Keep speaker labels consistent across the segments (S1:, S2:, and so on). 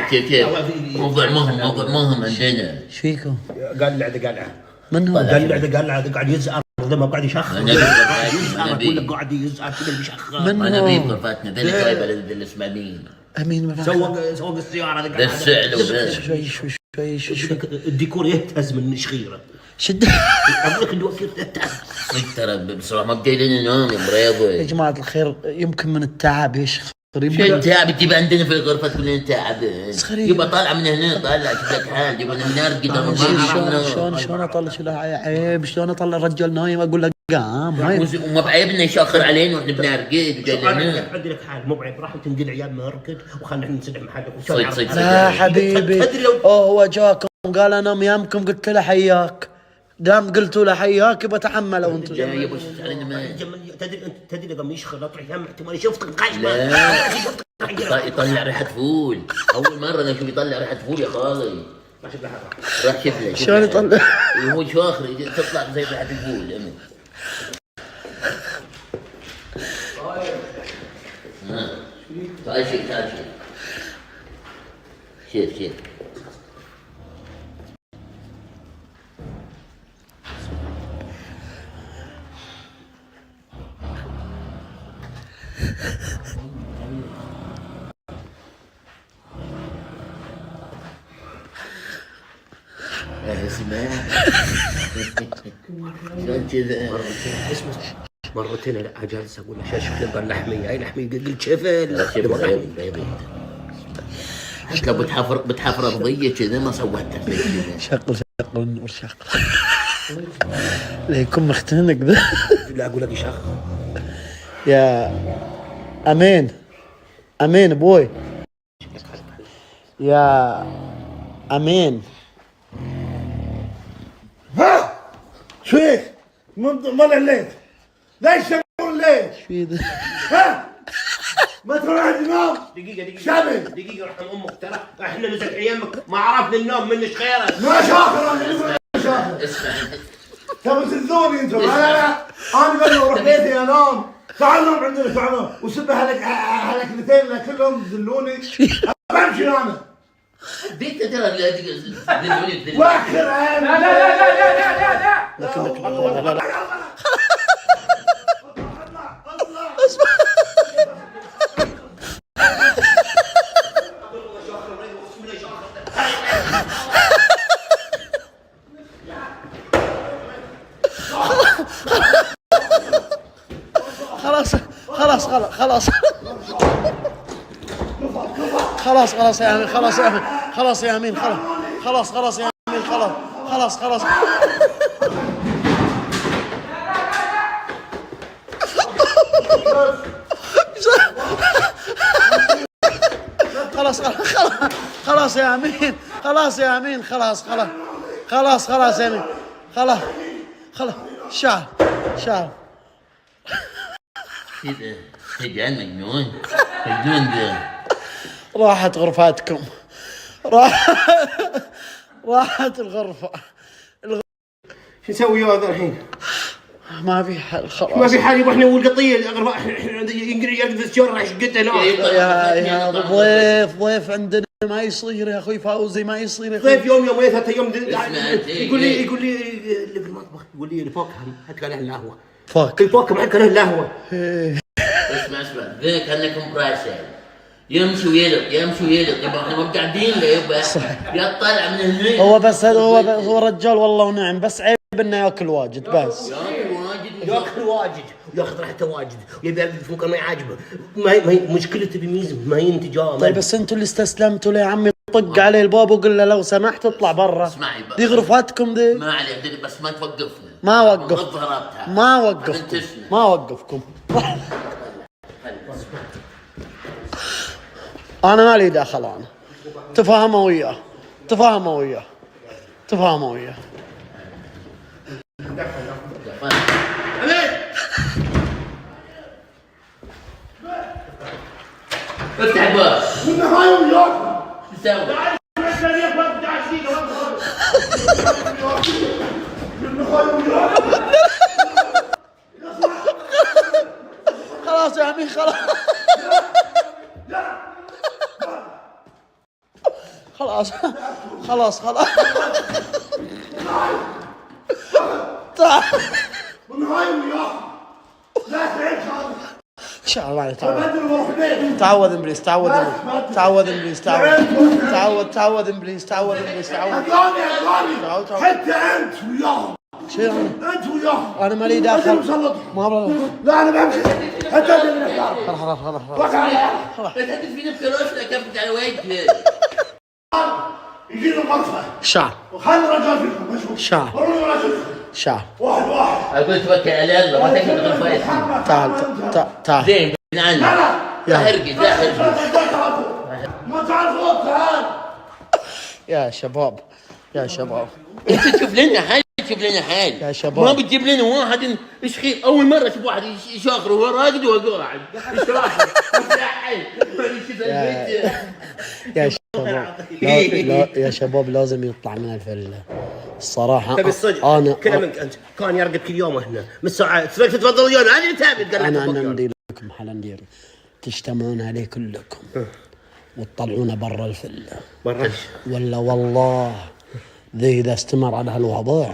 S1: كيف موضوع مهم عندنا.
S2: ايش فيكم؟
S3: قال قلعه
S2: من هو؟
S3: قال قاعد يزعر ما قاعد يشخر. اقول لك قاعد يزعر كذا بيشخر.
S2: من هو؟
S1: انا في غرفتنا ذي قريبه اللي اسمه مين؟
S2: امين
S3: سوق السياره
S1: ذا السعل
S2: شوي
S3: الديكور يهتز من شخيره.
S2: شد
S3: اقول لك الديكور يهتز.
S1: ترى بصراحه ما بقيلين نوم يا مريض.
S2: يا جماعه الخير يمكن من التعب يشخر.
S1: شو تعب تجيب عندنا في الغرفه تقول لنا تعب. يبقى طالع من هنا طالع كذا حال يبقى نرقد.
S2: شلون اطلع شو عيب شلون اطلع الرجال نايم اقول له قام
S1: وما بعيب انه يشخر علينا واحنا بنرقد.
S3: عندي لك حال مو بعيب راح تنقل عيال نرقد وخلنا احنا نسدح محلك.
S1: صيد
S2: لا حبيبي هو جاكم قال انا يمكم قلت له حياك دام قلتوا له حياك بتحمله وانتم
S1: جاي بس علينا ما
S3: تدري لما يشخر اطرح يم احتمال شفتك قاشمه.
S1: يطلع ريحه فول. اول مره انا اشوف يطلع ريحه فول يا خالي. راح شوف له
S2: شلون يطلع؟
S1: هو شاخر تطلع زي ريحه الفول. تعال شيل اسمع شلون كذا
S3: مرتين لا جالس اقول له شوف لي اللحميه اي لحميه قلت شفل
S1: لو بتحفر ارضيه كذا ما سويتها.
S2: شغل النور شغل ليكون مختنق ذا.
S3: لا اقول لك شغل
S2: يا امين بوي يا امين.
S4: ها شويك مال الليل ليش تقول ليش؟
S2: شو ذا؟
S4: ها ما تروح النوم.
S3: دقيقه
S4: شامل
S3: دقيقه رحم امك ترى احنا نزل ايامك ما عرفنا النوم منش خيرك.
S4: ما شاخر انا شاخر.
S1: اسمع
S4: تبي تنزوني انتم. انا بدي اروح بيتي انام. تعال نام عندنا تعال نام وسب هالكلتين كلهم ذلوني. بمشي انا.
S1: بيت ترى لا
S4: واكر
S3: لا لا لا لا لا لا لا.
S2: خلاص يا امين خلاص يا امين خلاص يا امين خلاص خلاص يا امين خلاص يا امين خلاص يا امين خلاص شعر
S1: كذا تجعل مجنون ذا.
S2: راحت غرفاتكم راحت الغرفة.
S3: شو نسوي هذا الحين؟
S2: ما في حل خلاص
S3: ما في حل. يبغى احنا والقطيه يقدر السياره راح يشقته
S2: يا ضيف عندنا ما يصير يا اخوي فوزي ما يصير يا اخوي.
S3: ضيف يوم يومين ثلاثة ايام يقول لي اللي في المطبخ يقول لي اللي فوق حط عليه القهوه فوق معك عليه القهوه.
S1: اسمع ذيك كانكم براسل يمشي ويلط يبقى احنا ما قاعدين له يبقى يطلع من هنا.
S2: هو بس هو رجال والله ونعم بس عيب انه ياكل واجد بس
S3: ياكل واجد وياخذ راحته واجد ويبي في مكان ما يعجبه. مشكلته بميزه ما ينتج.
S2: طيب بس انتوا اللي استسلمتوا له يا عمي طق عليه الباب وقل له لو سمحت اطلع برا.
S1: اسمعي
S2: دي غرفتكم دي.
S1: ما عليه بس ما توقفنا.
S2: ما وقفكم انا ما لي دخل. انا تفاهموا وياه
S1: افتح الباب.
S4: من هاي وياك
S1: تسوي
S2: خلاص يا عمي خلاص خلاص خلاص خلاص. تعال
S4: والنهاية وياك لا تعيش هذا.
S2: ان شاء الله
S4: بدل واروح بيت.
S2: تعود ابليس تعود ابليس تعود ابليس تعود ابليس تعود ابليس
S4: اغاني حتى انت وياهم.
S2: شو يعني؟
S4: انت وياهم.
S2: انا مالي داخل. ما ابغى.
S4: لا انا بمشي حتى انت من
S2: خلاص
S1: لا تهدد فينا بكراسة كفت على وجهي.
S4: يجينا غرفة
S2: شعر
S4: وخلي الرجال فيكم مشغول.
S2: شعر
S4: رجل
S2: شعر.
S4: واحد
S1: اقول توكل على الله ما تكفي غرفة.
S2: تعال
S1: زين نعلم. لا هرقد لا هرقد.
S4: ما تعرفون تعال.
S2: يا شباب يا شباب
S1: انت تشوف لنا حل شوف لنا حل
S2: يا شباب.
S1: ما بتجيب لنا واحد ايش خير اول مره اشوف واحد يشاخر وهو راقد وهو قاعد ايش رايك؟
S2: يا شباب يا شباب لازم يطلع من الفله الصراحه.
S3: تبي الصدق
S2: انا
S3: كلامك انت كان يرقد كل يوم هنا من الساعه تفضل اليوم هذه تابي
S2: انا ندير لكم حل ندير تجتمعون عليه كلكم وتطلعونه برا الفله
S3: برا
S2: ولا والله ذي اذا استمر على هالوضع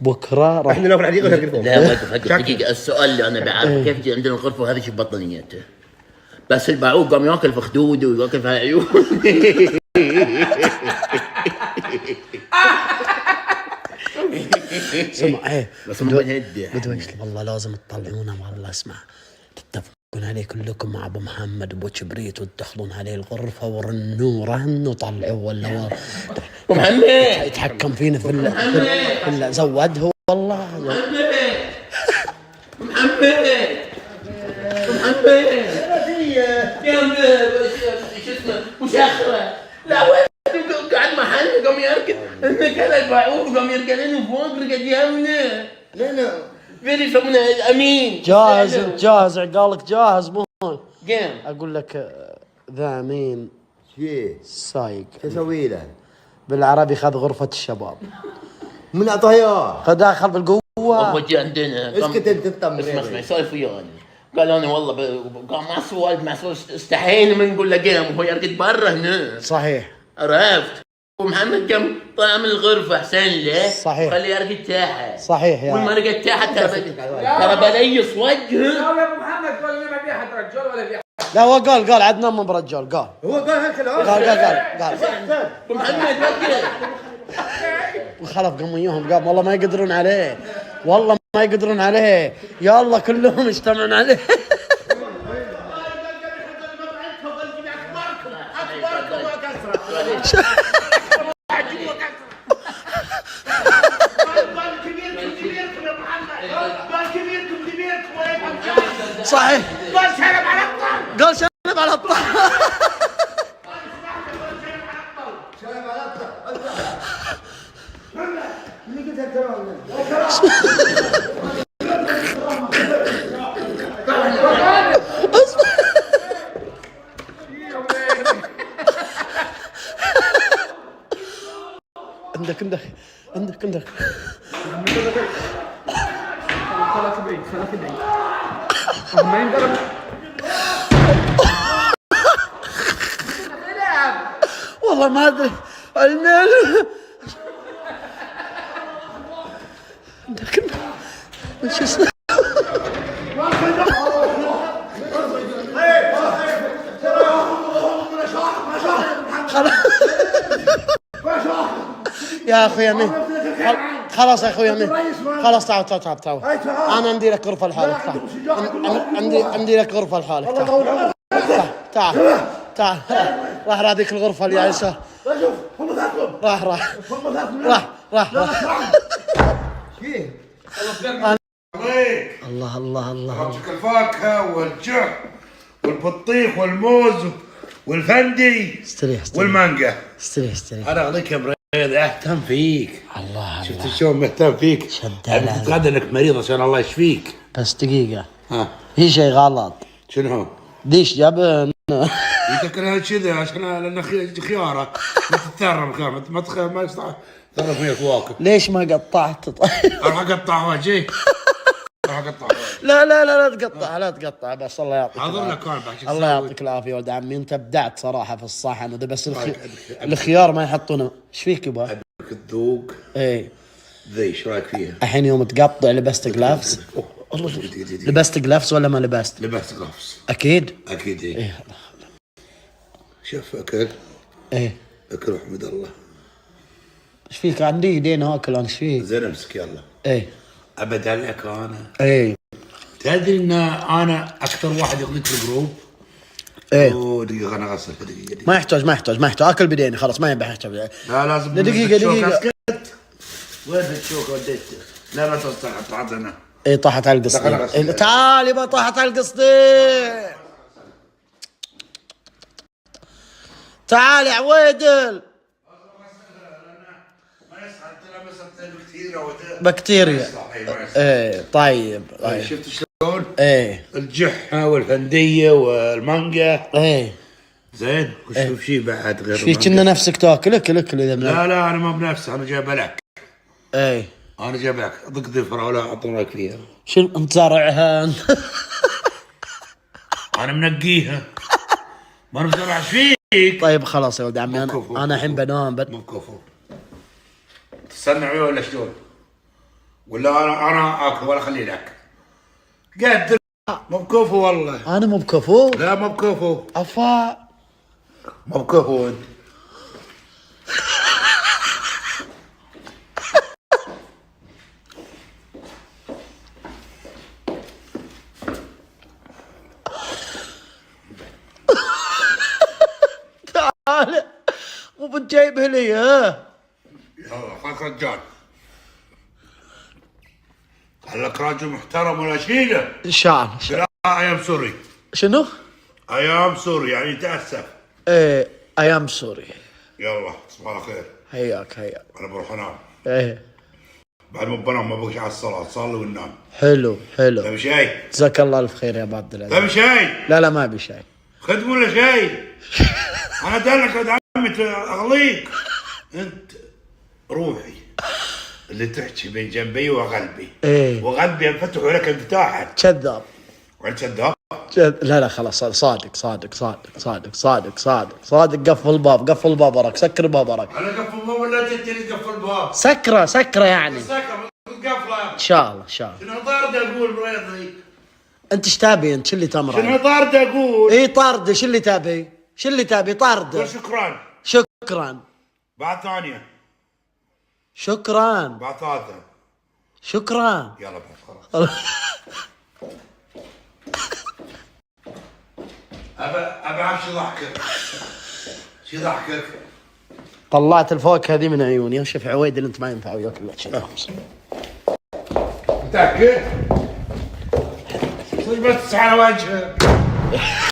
S2: بكره راح
S3: احنا ناكل عديد ولا
S1: لا وقف دقيقه السؤال اللي انا بعرف كيف عندنا الغرفه هذه شو بطنيته بس البعوض قام ياكل في خدوده وياكل في عيونه.
S2: سمع ايه
S1: بس مو بنهدي
S2: بدويش والله لازم تطلعونه والله اسمع تتفقون عليه كلكم مع ابو محمد ابو كبريت وتدخلون عليه الغرفه ورنوا رهن وطلعوه ولا
S1: ابو محمد
S2: يتحكم فينا في زود هو والله
S1: محمد يا شو اسمه مشخره لا وين قاعد محل قام يركض كان البعوض قام يركض لنا فوق رقد يمنا
S3: لا
S1: فين يسمونه امين
S2: جاهز عقالك جاهز مو
S1: قام
S2: اقول لك ذا امين
S3: شي
S2: سايق
S3: شو اسوي له؟
S2: بالعربي خذ غرفه الشباب
S3: من اعطاه اياه؟
S2: داخل بالقوه
S1: هو جا عندنا
S3: اسكت انت اطمن
S1: اسمع سولف ويانا قال انا والله قام مع سوالف مع سوالف استحينا من نقول له قام وهو يرقد برا هنا
S2: صحيح
S1: عرفت ومحمد قام طلع من الغرفه احسن له
S2: صحيح
S1: خليه يرقد تحت
S2: صحيح يا
S1: والما رقد تحت ترى بليص وجهه
S5: لا يا ابو محمد قال لي ما في احد رجال ولا في احد.
S2: لا هو قال عدنان مو برجال قال
S3: هو قال هالكلام
S2: قال
S1: محمد وقف
S2: وخلف قاموا وياهم قام والله ما يقدرون عليه والله ما يقدرون عليه يا الله كلهم يجتمعون عليه. صحيح قال شنب على الطاولة عندك
S5: خلاص بعيد ما ينضرب.
S2: والله ما ادري المال عندك شو اسمه يا اخوي امين خلاص يا اخوي امين خلاص تعال انا عندي لك غرفه لحالك عندي لك غرفه لحالك تعال راح راضيك الغرفه اللي عايشه راح الله
S4: اعطيك الفاكهه والجح والبطيخ والموز والفندي
S2: استريح
S4: والمانجا
S2: استريح
S4: انا اعطيك يا بريد اهتم فيك
S2: الله
S4: شفت شلون مهتم فيك تتغدى انك مريض عشان الله يشفيك
S2: بس دقيقه
S4: ها
S2: في شيء غلط
S4: شنو؟
S2: ديش جاب
S4: يتكلم كذا عشان لان خياره ما تتثرم ما يستطيع تثرم فيها الفواكه
S2: ليش ما قطعت طيب
S4: اروح اقطع وجهي راح اقطع.
S2: لا لا لا لا تقطع، لا تقطع، بس الله يعطيك
S4: حاضر
S2: العافية.
S4: لك انا
S2: الله يعطيك العافيه يا ولد عمي، انت ابدعت صراحه في الصحن وذا، بس الخيار ما يحطونه. ايش فيك يبا؟
S4: ابيك تذوق
S2: ايه
S4: ذي، ايش رايك فيها؟
S2: الحين يوم تقطع لبست جلافز؟ لبست جلافز ولا ما لبست؟
S4: لبست غفص
S2: اكيد؟
S4: اكيد. ايه
S2: ايه
S4: شوف اكل.
S2: ايه
S4: اكل احمد الله.
S2: ايش فيك؟ عندي يدين اكل انا، ايش فيك؟
S4: زين امسك يلا.
S2: ايه
S4: ابد عليك انا.
S2: ايه
S4: تدري ان انا اكثر واحد يغلق في الجروب.
S2: ايه
S4: اوه دقيقه انا اغسل دقيقه.
S2: ما يحتاج ما يحتاج ما يحتاج، اكل بديني خلاص، ما يبي يحتاج.
S4: لا لازم.
S2: دقيقة دقيقة.
S4: اسكت. وين الشوكه وديته؟ لا ما توسع طلعت انا.
S2: ايه طاحت على القصدين.
S4: دخل أغسل.
S2: إيه تعال يبا، طاحت على القصدين. تعال يا عويدل. بكتيريا. ايه طيب طيب.
S4: شفت شلون؟
S2: ايه
S4: الجحه والهنديه والمانجا.
S2: ايه
S4: زين وشوف شيء بعد غير
S2: في كنا نفسك تاكل اكل اذا
S4: لا لا انا ما بنفسي، انا جايب لك.
S2: ايه
S4: انا جايب لك ضق ذفره ولا اعطوني لك فيها.
S2: شنو انت زارعها انت؟
S4: انا منقيها. ما انا مزرع ايش فيك؟
S2: طيب خلاص يا ولد عمي،
S4: كفو،
S2: انا الحين
S4: كفو.
S2: بنام
S4: مو بكفو. تستنى عيون ولا شلون؟ ولا انا اكل ولا اخلي لك؟ قدر. مو بكفو والله.
S2: انا مو بكفو.
S4: لا مو بكفو.
S2: افا
S4: مو بكفو انت.
S2: تعال مو بتجيبه لي ها؟
S4: يلا خلك رجال. خلك راجل محترم ولا شيله.
S2: ان شاء الله.
S4: لا ايام سوري.
S2: شنو؟
S4: ايام سوري يعني تاسف.
S2: ايه ايام سوري.
S4: يلا تصبح على خير.
S2: حياك حياك.
S4: انا بروح انام.
S2: ايه
S4: بعد ما بنام ما بقش على الصلاه، صلي ونام.
S2: حلو حلو.
S4: تبي شاي؟
S2: جزاك الله الف خير يا ابو عبد العزيز.
S4: تبي شاي؟
S2: لا لا ما ابي شيء.
S4: خدم ولا شاي؟ انا دلك ولد عمي اغليك. انت روحي اللي تحكي بين جنبي وقلبي.
S2: ايه
S4: وقلبي انفتح لك انفتاحا.
S2: كذاب.
S4: وانت كذاب.
S2: لا لا خلاص، صادق صادق صادق صادق صادق صادق صادق. قفل الباب، قفل الباب وراك، سكر الباب وراك.
S4: انا قفل الباب ولا انت اللي تقفل الباب؟
S2: سكره سكره يعني.
S4: سكر قفله.
S2: ان شاء الله ان شاء الله.
S4: شنو طارد اقول بريضي؟
S2: انت ايش تابي انت؟ شو اللي تمر
S4: شنو
S2: عليك؟
S4: طارد اقول؟
S2: اي طارده. شو اللي تابي؟ شو اللي تابي؟ طارده.
S4: شكرا.
S2: شكرا
S4: بعد ثانيه.
S2: شكرا
S4: بعد ثالثه.
S2: شكرا.
S4: يلا بعد خلاص. ابى اعرف شو ضحكك. شو ضحكك؟
S2: طلعت الفواكه هذه من عيوني. شوف عويد اللي انت ما ينفع وياك الا شيء.
S4: متاكد؟ صدق بس على وجهك.